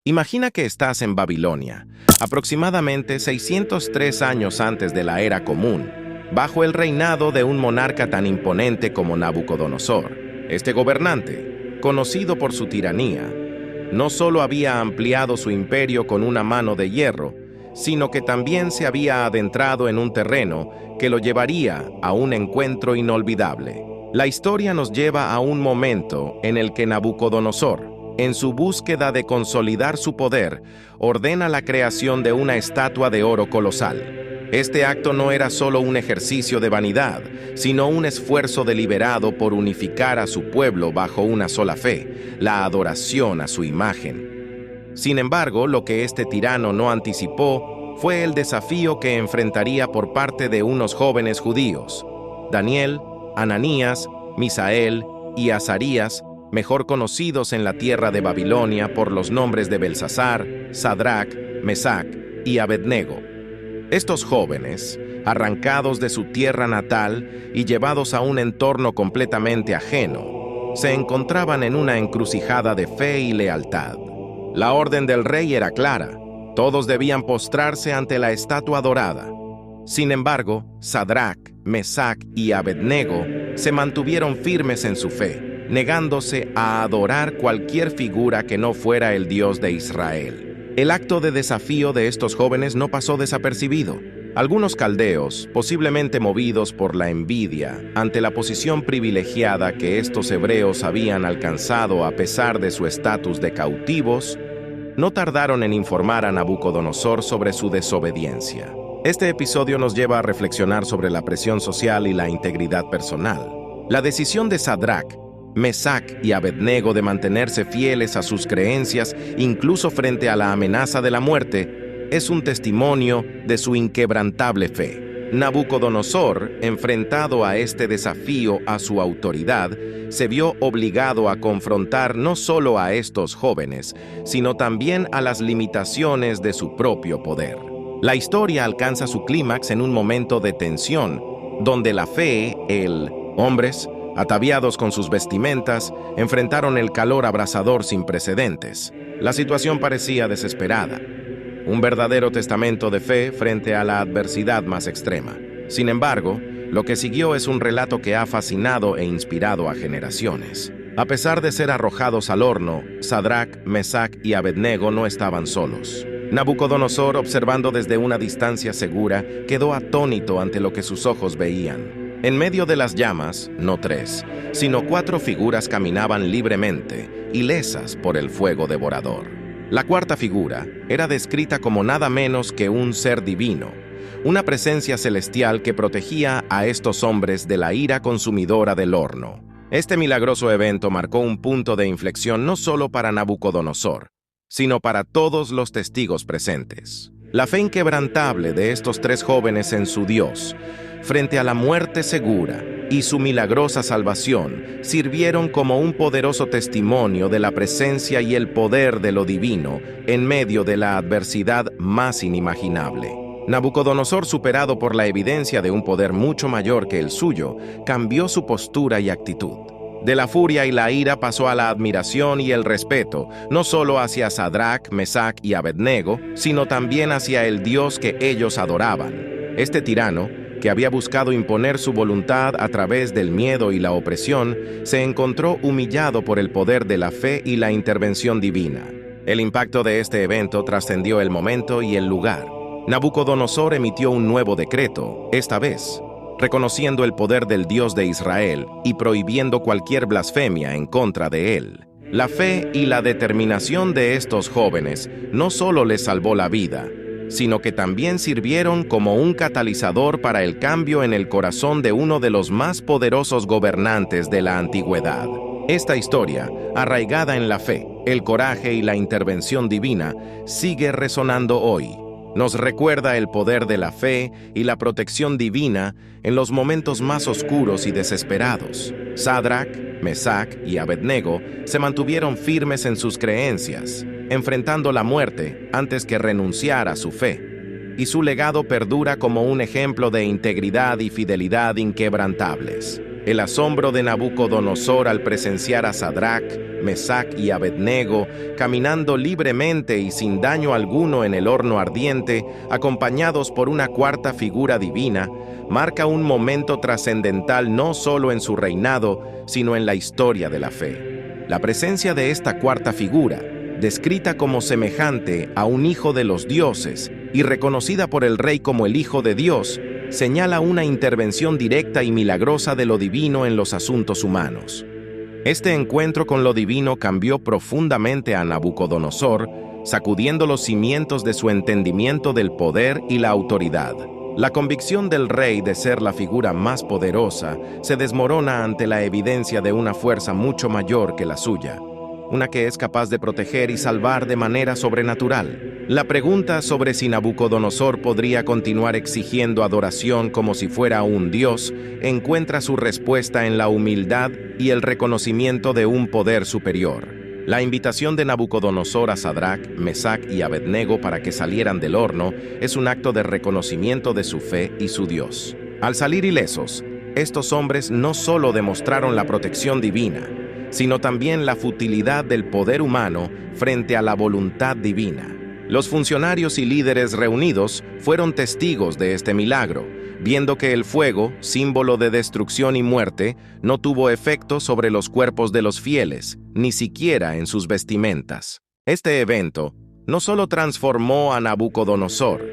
Imagina que estás en Babilonia, aproximadamente 603 años antes de la Era Común, bajo el reinado de un monarca tan imponente como Nabucodonosor. Este gobernante, conocido por su tiranía, no solo había ampliado su imperio con una mano de hierro, sino que también se había adentrado en un terreno que lo llevaría a un encuentro inolvidable. La historia nos lleva a un momento en el que Nabucodonosor, en su búsqueda de consolidar su poder, ordena la creación de una estatua de oro colosal. Este acto no era solo un ejercicio de vanidad, sino un esfuerzo deliberado por unificar a su pueblo bajo una sola fe, la adoración a su imagen. Sin embargo, lo que este tirano no anticipó fue el desafío que enfrentaría por parte de unos jóvenes judíos, Daniel, Ananías, Misael y Azarías, mejor conocidos en la tierra de Babilonia por los nombres de Belsasar, Sadrac, Mesac y Abednego. Estos jóvenes, arrancados de su tierra natal y llevados a un entorno completamente ajeno, se encontraban en una encrucijada de fe y lealtad. La orden del rey era clara: todos debían postrarse ante la estatua dorada. Sin embargo, Sadrac, Mesac y Abednego se mantuvieron firmes en su fe, negándose a adorar cualquier figura que no fuera el Dios de Israel. El acto de desafío de estos jóvenes no pasó desapercibido. Algunos caldeos, posiblemente movidos por la envidia ante la posición privilegiada que estos hebreos habían alcanzado a pesar de su estatus de cautivos, no tardaron en informar a Nabucodonosor sobre su desobediencia. Este episodio nos lleva a reflexionar sobre la presión social y la integridad personal. La decisión de Sadrac, Mesac y Abednego de mantenerse fieles a sus creencias, incluso frente a la amenaza de la muerte, es un testimonio de su inquebrantable fe. Nabucodonosor, enfrentado a este desafío a su autoridad, se vio obligado a confrontar no solo a estos jóvenes, sino también a las limitaciones de su propio poder. La historia alcanza su clímax en un momento de tensión, donde la fe, hombres, ataviados con sus vestimentas, enfrentaron el calor abrasador sin precedentes. La situación parecía desesperada, un verdadero testamento de fe frente a la adversidad más extrema. Sin embargo, lo que siguió es un relato que ha fascinado e inspirado a generaciones. A pesar de ser arrojados al horno, Sadrac, Mesac y Abednego no estaban solos. Nabucodonosor, observando desde una distancia segura, quedó atónito ante lo que sus ojos veían. En medio de las llamas, no 3, sino 4 figuras caminaban libremente, ilesas por el fuego devorador. La cuarta figura era descrita como nada menos que un ser divino, una presencia celestial que protegía a estos hombres de la ira consumidora del horno. Este milagroso evento marcó un punto de inflexión no solo para Nabucodonosor, sino para todos los testigos presentes. La fe inquebrantable de estos 3 jóvenes en su Dios, frente a la muerte segura, y su milagrosa salvación sirvieron como un poderoso testimonio de la presencia y el poder de lo divino en medio de la adversidad más inimaginable. Nabucodonosor, superado por la evidencia de un poder mucho mayor que el suyo, cambió su postura y actitud. De la furia y la ira pasó a la admiración y el respeto, no solo hacia Sadrac, Mesac y Abednego, sino también hacia el Dios que ellos adoraban. Este tirano, que había buscado imponer su voluntad a través del miedo y la opresión, se encontró humillado por el poder de la fe y la intervención divina. El impacto de este evento trascendió el momento y el lugar. Nabucodonosor emitió un nuevo decreto, esta vez reconociendo el poder del Dios de Israel y prohibiendo cualquier blasfemia en contra de él. La fe y la determinación de estos jóvenes no solo les salvó la vida, sino que también sirvieron como un catalizador para el cambio en el corazón de uno de los más poderosos gobernantes de la antigüedad. Esta historia, arraigada en la fe, el coraje y la intervención divina, sigue resonando hoy. Nos recuerda el poder de la fe y la protección divina en los momentos más oscuros y desesperados. Sadrac, Mesac y Abednego se mantuvieron firmes en sus creencias, enfrentando la muerte antes que renunciar a su fe, y su legado perdura como un ejemplo de integridad y fidelidad inquebrantables. El asombro de Nabucodonosor al presenciar a Sadrac, Mesac y Abednego, caminando libremente y sin daño alguno en el horno ardiente, acompañados por una cuarta figura divina, marca un momento trascendental no solo en su reinado, sino en la historia de la fe. La presencia de esta cuarta figura, descrita como semejante a un hijo de los dioses y reconocida por el rey como el Hijo de Dios, señala una intervención directa y milagrosa de lo divino en los asuntos humanos. Este encuentro con lo divino cambió profundamente a Nabucodonosor, sacudiendo los cimientos de su entendimiento del poder y la autoridad. La convicción del rey de ser la figura más poderosa se desmorona ante la evidencia de una fuerza mucho mayor que la suya, una que es capaz de proteger y salvar de manera sobrenatural. La pregunta sobre si Nabucodonosor podría continuar exigiendo adoración como si fuera un dios encuentra su respuesta en la humildad y el reconocimiento de un poder superior. La invitación de Nabucodonosor a Sadrach, Mesac y Abednego para que salieran del horno es un acto de reconocimiento de su fe y su Dios. Al salir ilesos, estos hombres no solo demostraron la protección divina, sino también la futilidad del poder humano frente a la voluntad divina. Los funcionarios y líderes reunidos fueron testigos de este milagro, viendo que el fuego, símbolo de destrucción y muerte, no tuvo efecto sobre los cuerpos de los fieles, ni siquiera en sus vestimentas. Este evento no solo transformó a Nabucodonosor,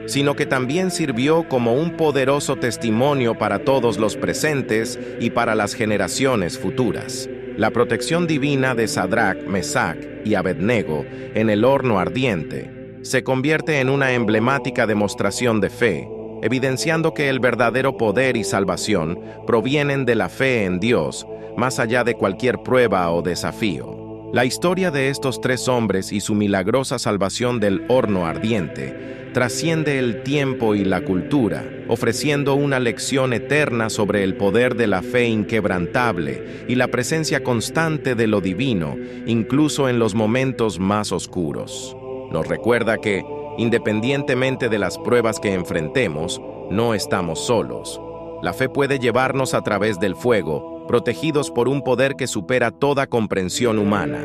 sino que también sirvió como un poderoso testimonio para todos los presentes y para las generaciones futuras. La protección divina de Sadrach, Mesac y Abednego en el horno ardiente se convierte en una emblemática demostración de fe, evidenciando que el verdadero poder y salvación provienen de la fe en Dios, más allá de cualquier prueba o desafío. La historia de estos tres hombres y su milagrosa salvación del horno ardiente trasciende el tiempo y la cultura, ofreciendo una lección eterna sobre el poder de la fe inquebrantable y la presencia constante de lo divino, incluso en los momentos más oscuros. Nos recuerda que, independientemente de las pruebas que enfrentemos, no estamos solos. La fe puede llevarnos a través del fuego, protegidos por un poder que supera toda comprensión humana.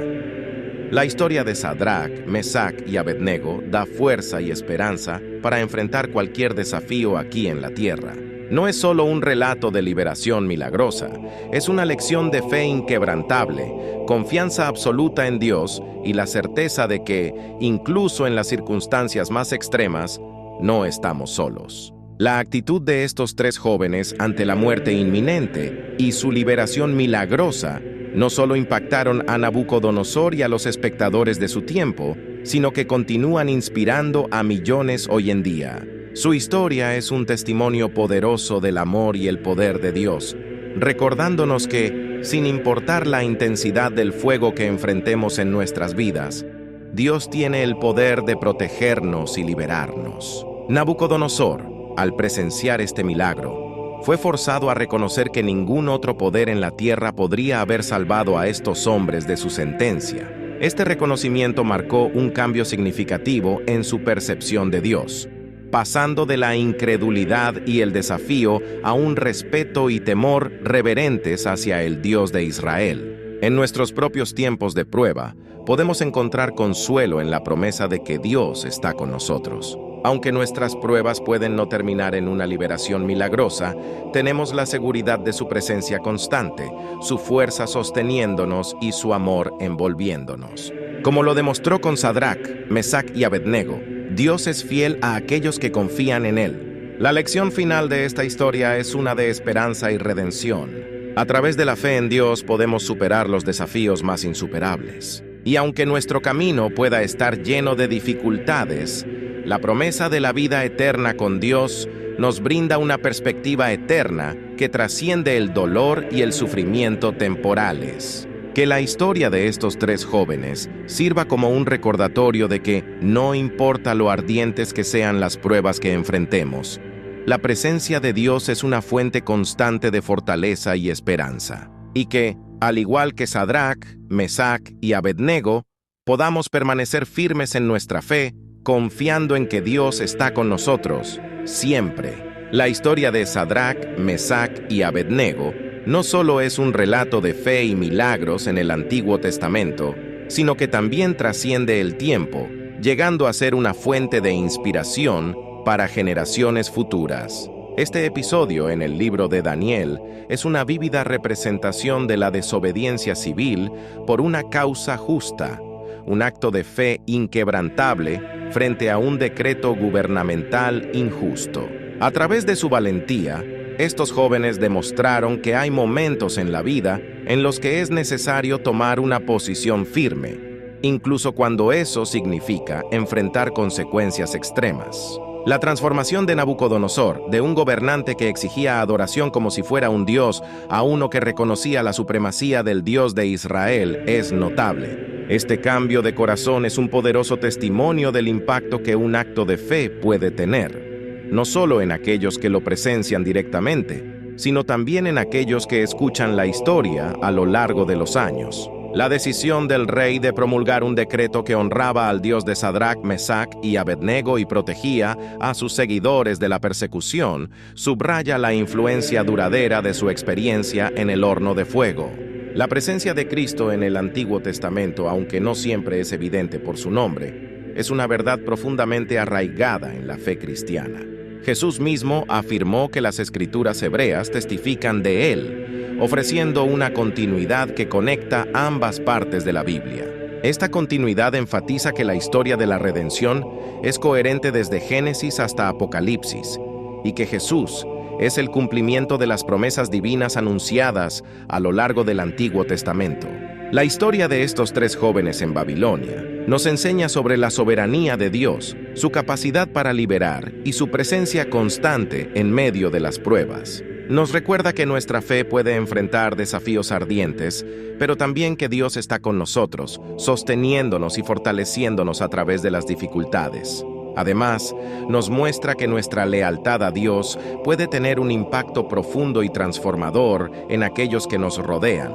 La historia de Sadrach, Mesac y Abednego da fuerza y esperanza para enfrentar cualquier desafío aquí en la tierra. No es solo un relato de liberación milagrosa, es una lección de fe inquebrantable, confianza absoluta en Dios y la certeza de que, incluso en las circunstancias más extremas, no estamos solos. La actitud de estos tres jóvenes ante la muerte inminente y su liberación milagrosa no solo impactaron a Nabucodonosor y a los espectadores de su tiempo, sino que continúan inspirando a millones hoy en día. Su historia es un testimonio poderoso del amor y el poder de Dios, recordándonos que, sin importar la intensidad del fuego que enfrentemos en nuestras vidas, Dios tiene el poder de protegernos y liberarnos. Nabucodonosor, al presenciar este milagro, fue forzado a reconocer que ningún otro poder en la tierra podría haber salvado a estos hombres de su sentencia. Este reconocimiento marcó un cambio significativo en su percepción de Dios, pasando de la incredulidad y el desafío a un respeto y temor reverentes hacia el Dios de Israel. En nuestros propios tiempos de prueba, podemos encontrar consuelo en la promesa de que Dios está con nosotros. Aunque nuestras pruebas pueden no terminar en una liberación milagrosa, tenemos la seguridad de su presencia constante, su fuerza sosteniéndonos y su amor envolviéndonos. Como lo demostró con Sadrach, Mesac y Abednego, Dios es fiel a aquellos que confían en Él. La lección final de esta historia es una de esperanza y redención. A través de la fe en Dios podemos superar los desafíos más insuperables. Y aunque nuestro camino pueda estar lleno de dificultades, la promesa de la vida eterna con Dios nos brinda una perspectiva eterna que trasciende el dolor y el sufrimiento temporales. Que la historia de estos tres jóvenes sirva como un recordatorio de que no importa lo ardientes que sean las pruebas que enfrentemos, la presencia de Dios es una fuente constante de fortaleza y esperanza. Y que, al igual que Sadrach, Mesac y Abednego, podamos permanecer firmes en nuestra fe, confiando en que Dios está con nosotros, siempre. La historia de Sadrach, Mesac y Abednego no solo es un relato de fe y milagros en el Antiguo Testamento, sino que también trasciende el tiempo, llegando a ser una fuente de inspiración para generaciones futuras. Este episodio en el libro de Daniel es una vívida representación de la desobediencia civil por una causa justa, un acto de fe inquebrantable frente a un decreto gubernamental injusto. A través de su valentía, estos jóvenes demostraron que hay momentos en la vida en los que es necesario tomar una posición firme, incluso cuando eso significa enfrentar consecuencias extremas. La transformación de Nabucodonosor, de un gobernante que exigía adoración como si fuera un dios, a uno que reconocía la supremacía del Dios de Israel, es notable. Este cambio de corazón es un poderoso testimonio del impacto que un acto de fe puede tener, no solo en aquellos que lo presencian directamente, sino también en aquellos que escuchan la historia a lo largo de los años. La decisión del rey de promulgar un decreto que honraba al Dios de Sadrac, Mesac y Abednego y protegía a sus seguidores de la persecución subraya la influencia duradera de su experiencia en el horno de fuego. La presencia de Cristo en el Antiguo Testamento, aunque no siempre es evidente por su nombre, es una verdad profundamente arraigada en la fe cristiana. Jesús mismo afirmó que las Escrituras hebreas testifican de Él, ofreciendo una continuidad que conecta ambas partes de la Biblia. Esta continuidad enfatiza que la historia de la redención es coherente desde Génesis hasta Apocalipsis, y que Jesús es el cumplimiento de las promesas divinas anunciadas a lo largo del Antiguo Testamento. La historia de estos tres jóvenes en Babilonia nos enseña sobre la soberanía de Dios, su capacidad para liberar y su presencia constante en medio de las pruebas. Nos recuerda que nuestra fe puede enfrentar desafíos ardientes, pero también que Dios está con nosotros, sosteniéndonos y fortaleciéndonos a través de las dificultades. Además, nos muestra que nuestra lealtad a Dios puede tener un impacto profundo y transformador en aquellos que nos rodean,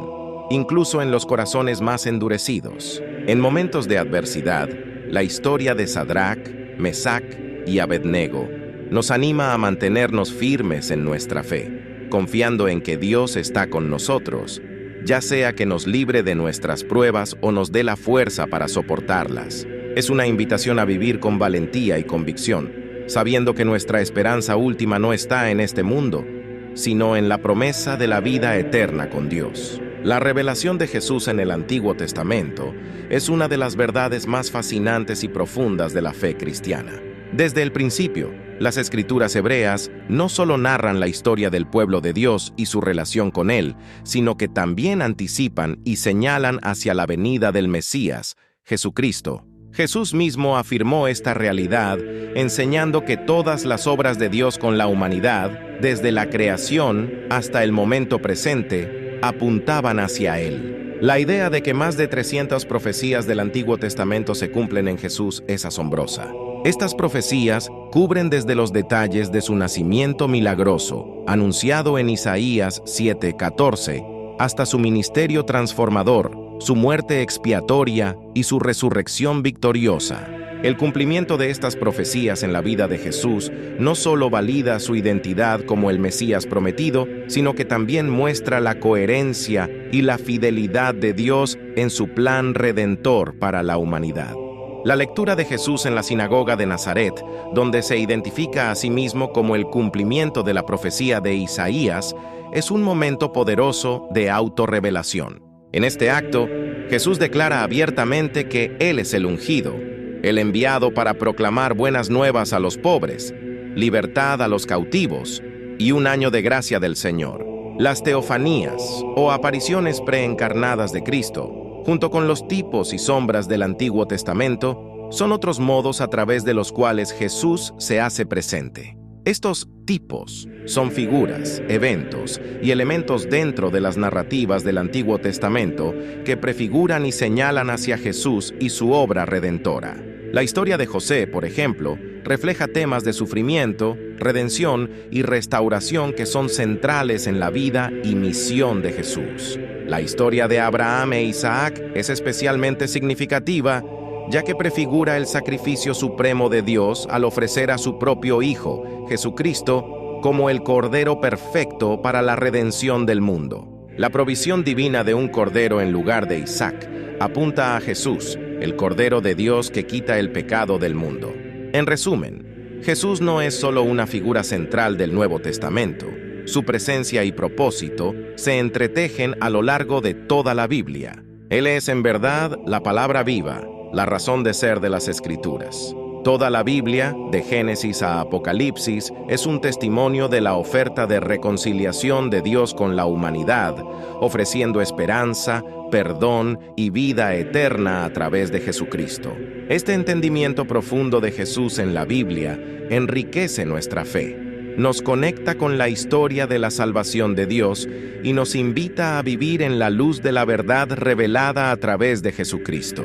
incluso en los corazones más endurecidos. En momentos de adversidad, la historia de Sadrac, Mesac y Abednego nos anima a mantenernos firmes en nuestra fe, confiando en que Dios está con nosotros, ya sea que nos libre de nuestras pruebas o nos dé la fuerza para soportarlas. Es una invitación a vivir con valentía y convicción, sabiendo que nuestra esperanza última no está en este mundo, sino en la promesa de la vida eterna con Dios. La revelación de Jesús en el Antiguo Testamento es una de las verdades más fascinantes y profundas de la fe cristiana. Desde el principio, las Escrituras hebreas no solo narran la historia del pueblo de Dios y su relación con Él, sino que también anticipan y señalan hacia la venida del Mesías, Jesucristo. Jesús mismo afirmó esta realidad, enseñando que todas las obras de Dios con la humanidad, desde la creación hasta el momento presente, apuntaban hacia Él. La idea de que más de 300 profecías del Antiguo Testamento se cumplen en Jesús es asombrosa. Estas profecías cubren desde los detalles de su nacimiento milagroso, anunciado en Isaías 7:14, hasta su ministerio transformador, su muerte expiatoria y su resurrección victoriosa. El cumplimiento de estas profecías en la vida de Jesús no solo valida su identidad como el Mesías prometido, sino que también muestra la coherencia y la fidelidad de Dios en su plan redentor para la humanidad. La lectura de Jesús en la sinagoga de Nazaret, donde se identifica a sí mismo como el cumplimiento de la profecía de Isaías, es un momento poderoso de autorrevelación. En este acto, Jesús declara abiertamente que Él es el ungido, el enviado para proclamar buenas nuevas a los pobres, libertad a los cautivos y un año de gracia del Señor. Las teofanías, o apariciones preencarnadas de Cristo, junto con los tipos y sombras del Antiguo Testamento, son otros modos a través de los cuales Jesús se hace presente. Estos tipos son figuras, eventos y elementos dentro de las narrativas del Antiguo Testamento que prefiguran y señalan hacia Jesús y su obra redentora. La historia de José, por ejemplo, refleja temas de sufrimiento, redención y restauración que son centrales en la vida y misión de Jesús. La historia de Abraham e Isaac es especialmente significativa, ya que prefigura el sacrificio supremo de Dios al ofrecer a su propio Hijo, Jesucristo, como el Cordero perfecto para la redención del mundo. La provisión divina de un cordero en lugar de Isaac apunta a Jesús, el Cordero de Dios que quita el pecado del mundo. En resumen, Jesús no es solo una figura central del Nuevo Testamento. Su presencia y propósito se entretejen a lo largo de toda la Biblia. Él es, en verdad, la palabra viva, la razón de ser de las Escrituras. Toda la Biblia, de Génesis a Apocalipsis, es un testimonio de la oferta de reconciliación de Dios con la humanidad, ofreciendo esperanza, perdón y vida eterna a través de Jesucristo. Este entendimiento profundo de Jesús en la Biblia enriquece nuestra fe, nos conecta con la historia de la salvación de Dios y nos invita a vivir en la luz de la verdad revelada a través de Jesucristo.